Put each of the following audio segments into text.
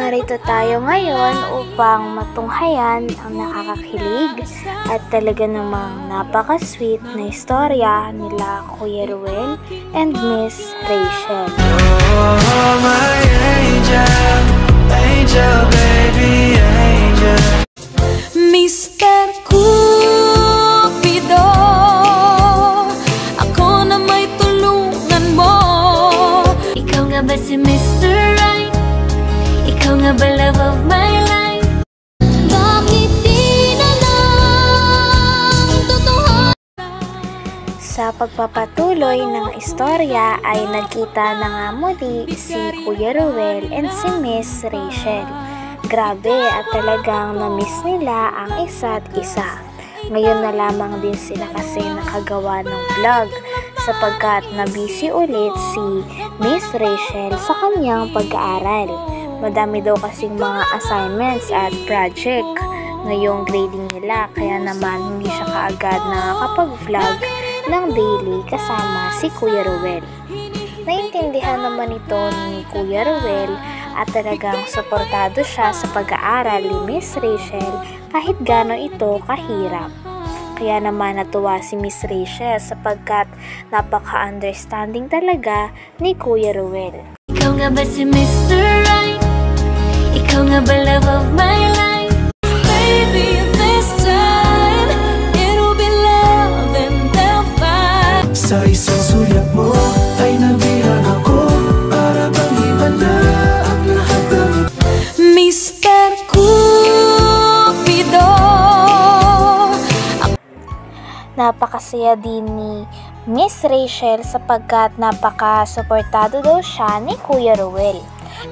Narito tayo ngayon upang matunghayan ang nakakakilig at talaga namang napaka-sweet na istorya nila Kuya Ruel and Miss Rachel. Oh, my angel, angel, baby, angel. Mr. Cupido, ako na may tulungan mo. Ikaw nga ba si Mr. Right? Ikaw nga ba love of my life? Bakit di na lang totoo? Sa pagpapatuloy ng istorya ay nagkita na nga muli si Kuya Ruel and si Miss Rachel. Grabe at talagang na-miss nila ang isa't isa. Ngayon na lamang din sila kasi nakagawa ng vlog sapagkat na-busy ulit si Miss Rachel sa kanyang pag-aaral. Madami daw kasing mga assignments at project ngayong grading nila kaya naman hindi siya kaagad nakakapag-vlog ng daily kasama si Kuya Ruel. Naintindihan naman ito ni Kuya Ruel at talagang suportado siya sa pag-aaral ni Miss Rachel kahit gaano ito kahirap. Kaya naman natuwa si Miss Rachel sapagkat napaka-understanding talaga ni Kuya Ruel. Ikaw nga ba si Mr. Right? Ikaw nga ba love of my life? Baby, this time it'll be love and they'll fight. Sa isang sulyap mo ay nabihan ako para bang iba na ang lahat ng Mr. Cupido. Napakasaya din ni Miss Rachel sapagkat napaka-suportado daw siya ni Kuya Ruel.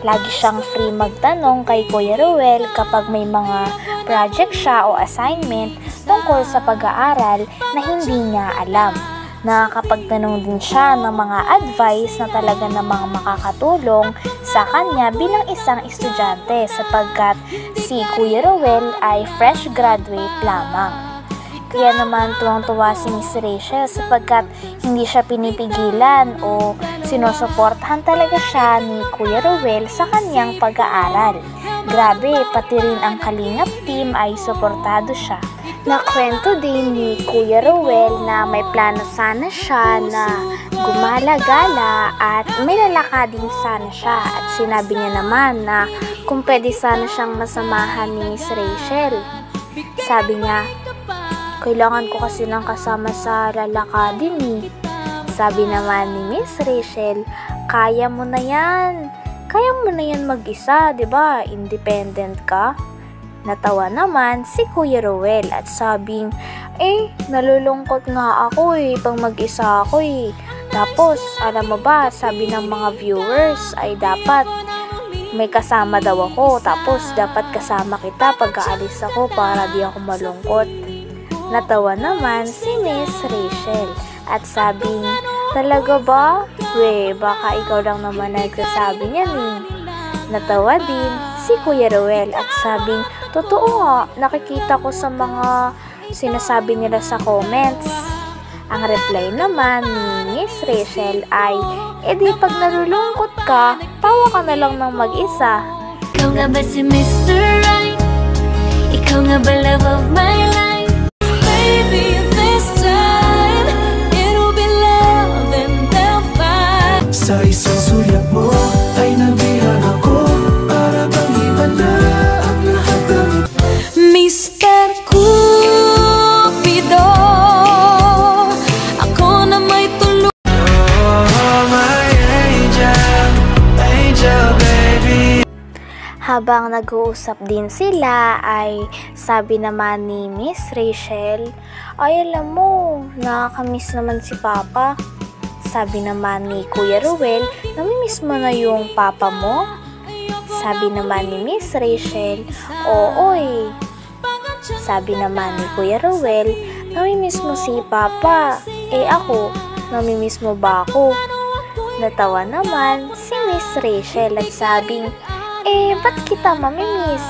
Lagi siyang free magtanong kay Kuya Ruel kapag may mga project siya o assignment tungkol sa pag-aaral na hindi niya alam. Nakakapagtanong din siya ng mga advice na talaga namang makakatulong sa kanya bilang isang estudyante sapagkat si Kuya Ruel ay fresh graduate lamang. Kaya naman tuwang-tuwa si Miss Rachel sapagkat hindi siya pinipigilan o sinusuportahan talaga siya ni Kuya Ruel sa kanyang pag-aaral. Grabe, pati rin ang Kalingap team ay suportado siya. Nakwento din ni Kuya Ruel na may plano sana siya na gumala-gala at may lalaka din sana siya at sinabi niya naman na kung pwede sana siyang masamahan ni Miss Rachel. Sabi niya, kailangan ko kasi ng kasama sa lalaka din eh. Sabi naman ni Miss Rachel, kaya mo na yan. Kaya mo na yan mag-isa, 'di ba? Independent ka. Natawa naman si Kuya Ruel at sabing, nalulungkot nga ako pag mag-isa ako Tapos, alam mo ba, sabi ng mga viewers ay dapat may kasama daw ako. Tapos, dapat kasama kita pag aalis ako para di ako malungkot. Natawa naman si Miss Rachel at sabing, talaga ba? Baka ikaw lang naman nagsasabi niyan Natawa din si Kuya Ruel at sabing, totoo nga, nakikita ko sa mga sinasabi nila sa comments. Ang reply naman ni Miss Rachel ay, di pag nalulungkot ka, tawa ka na lang ng mag-isa. Ikaw nga ba si Mr. Right? Ikaw nga ba love of my life? Baby, this time it'll be love and they'll fight. Sa isang sulyap mo ay nabihan ako para bang iba na ang lahat ng Mr. Cupido, ako na may tulungan. Oh, my angel, angel, baby. Habang nag-uusap din sila ay sabi naman ni Miss Rachel, ay alam mo, nakakamiss naman si Papa. Sabi naman ni Kuya Ruel, namimiss mo na yung Papa mo? Sabi naman ni Miss Rachel, oo Sabi naman ni Kuya Ruel, namimiss mo si Papa. Ako, namimiss mo ba ako? Natawa naman si Miss Rachel at sabing, ba't kita mamimiss?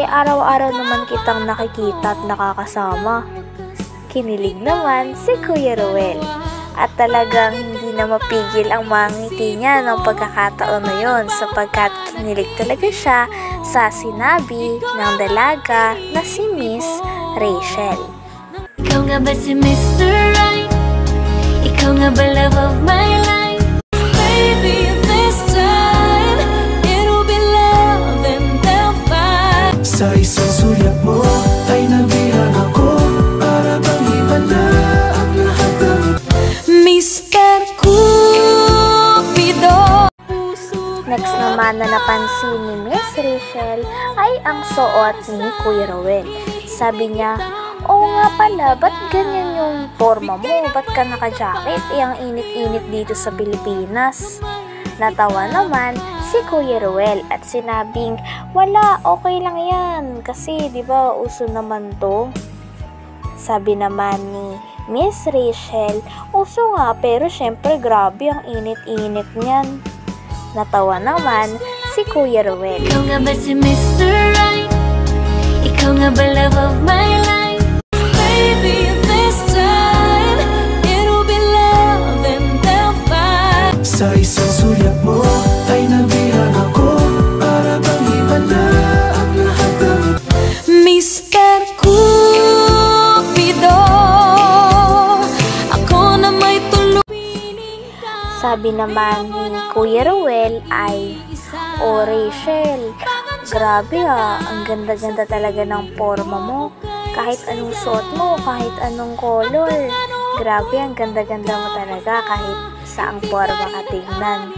Araw-araw naman kitang nakikita at nakakasama. Kinilig naman si Kuya Ruel at talagang hindi na mapigil ang mga ngiti niya ng pagkakataon na yun sapagkat kinilig talaga siya sa sinabi ng dalaga na si Miss Rachel. Ikaw nga ba si Mr. Right? Ikaw nga ba love of my life? Baby, this time it'll be love and they'll fight. Sa isang sulyap mo ay nabihag ako. Para bang iba na ang lahat ng Mr. Cupido. Next naman na napansin ni Miss Rachel ay ang suot ni Kuya Rowel. Sabi niya, "Oo nga pala, ba't ganyan yung forma mo? Ba't ka naka-jacket? Ang init-init dito sa Pilipinas." Natawa naman si Kuya Rowel at sinabing, "Wala, okay lang yan. Kasi di ba uso naman to?" Sabi naman ni Miss Rachel, "Uso nga pero syempre grabe ang init-init niyan." Natawa naman si Kuya Rowel. Ikaw nga ba si Mr. Right? Ikaw nga ba love of my life? Baby, this time it'll be love and they'll fight. Sa isang sulyap mo ay nabihag ako. Para bang iba na ang lahat ng Mr. Cupido, ako na may tulong. Sabi naman ni Kuya Rowel ay, "O Rachel, grabe ang ganda-ganda talaga ng forma mo. Kahit anong suot mo, kahit anong color. Grabe, ang ganda-ganda mo talaga kahit saang forma ka tignan."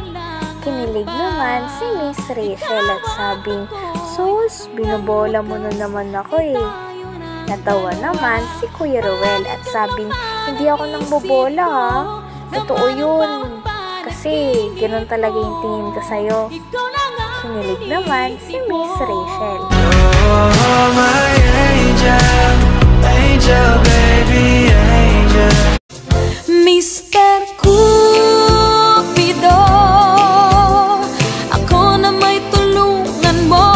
Kinilig naman si Miss Rachel at sabing, "Sus, binobola mo na naman ako eh." Natawa naman si Kuya Rowel at sabing, "Hindi ako nang bobola ha. Totoo yun. Kasi ganoon talaga yung tingin ko sa'yo." Kinilig naman si Miss Rachel. Oh, my angel, angel, baby, angel. Mr. Cupido, ako na may tulungan mo.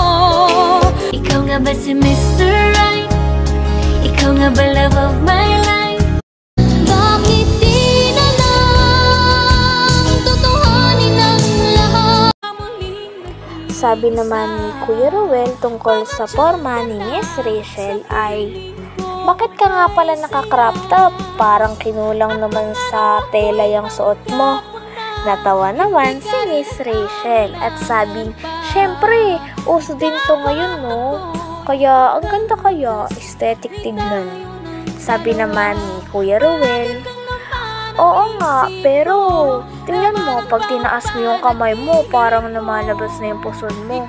Ikaw nga ba si Mr. Right? Ikaw nga ba love of my life? Bakit di na lang tutuhanin ang lahat? Sabi naman ni Kuya Rowel tungkol sa forma ni Miss Rachel ay, "Bakit ka nga pala naka-crop top? Parang kinulang naman sa tela yung suot mo." Natawa naman si Miss Rachel at sabing, "Syempre, uso din to ngayon no? Kaya ang ganda kaya, aesthetic tignan." Sabi naman ni Kuya Rowel, "Oo nga, pero tingnan mo, pag tinaas mo yung kamay mo, parang lumalabas na yung puson mo."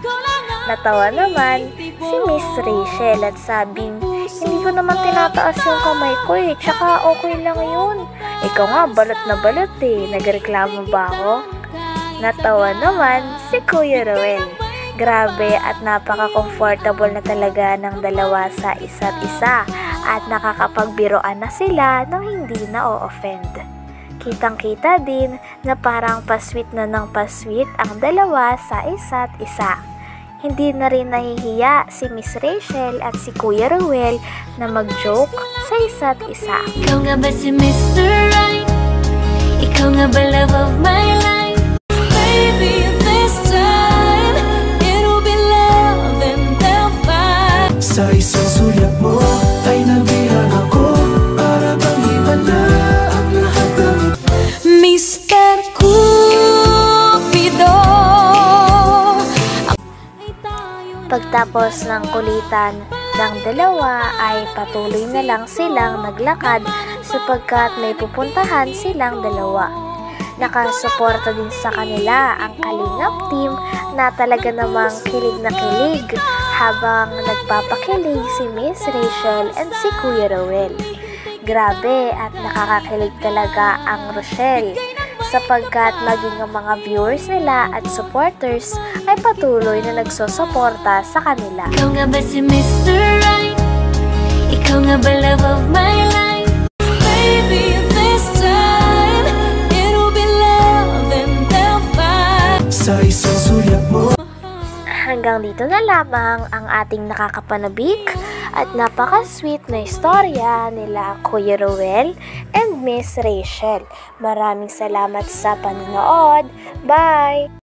Natawa naman si Miss Rachel at sabing, "Hindi ko naman tinataas yung kamay ko eh, tsaka okay lang yun. Ikaw nga, balot na balot eh, nagreklamo ba ako?" Natawa naman si Kuya Rowel. Grabe at napaka-comfortable na talaga ng dalawa sa isa't isa at nakakapagbiroan na sila nang hindi na-o-offend. Kitang-kita din na parang pasweet na ng pasweet ang dalawa sa isa't isa. Hindi na rin nahihiya si Miss Rachel at si Kuya Rowel na mag-joke sa isa't isa. Ikaw nga ba si Mr. Right? Ikaw nga ba love of my life? Baby, this time it'll be love and they'll fight. Sa isang sulyap mo ay nabihag ako. Para bang iba na ang lahat ng Mr. Cupido. Pagtapos ng kulitan ng dalawa ay patuloy na lang silang naglakad sapagkat may pupuntahan silang dalawa. Nakasuporta din sa kanila ang Kalingap team na talaga namang kilig na kilig habang nagpapakilig si Miss Rachel and si Kuya Rowel. Grabe at nakakakilig talaga ang Rochelle sapagkat maging ang mga viewers nila at supporters ay patuloy na nagsusuporta sa kanila. Ikaw nga ba si Mr. Right? Ikaw nga ba love of my life? Baby, this time it'll be love and they'll fight. sa isang sulyap mo. Hanggang dito na lamang ang ating nakakapanabik at napaka-sweet na istorya nila Kuya Ruel and Miss Rachel. Maraming salamat sa panonood. Bye!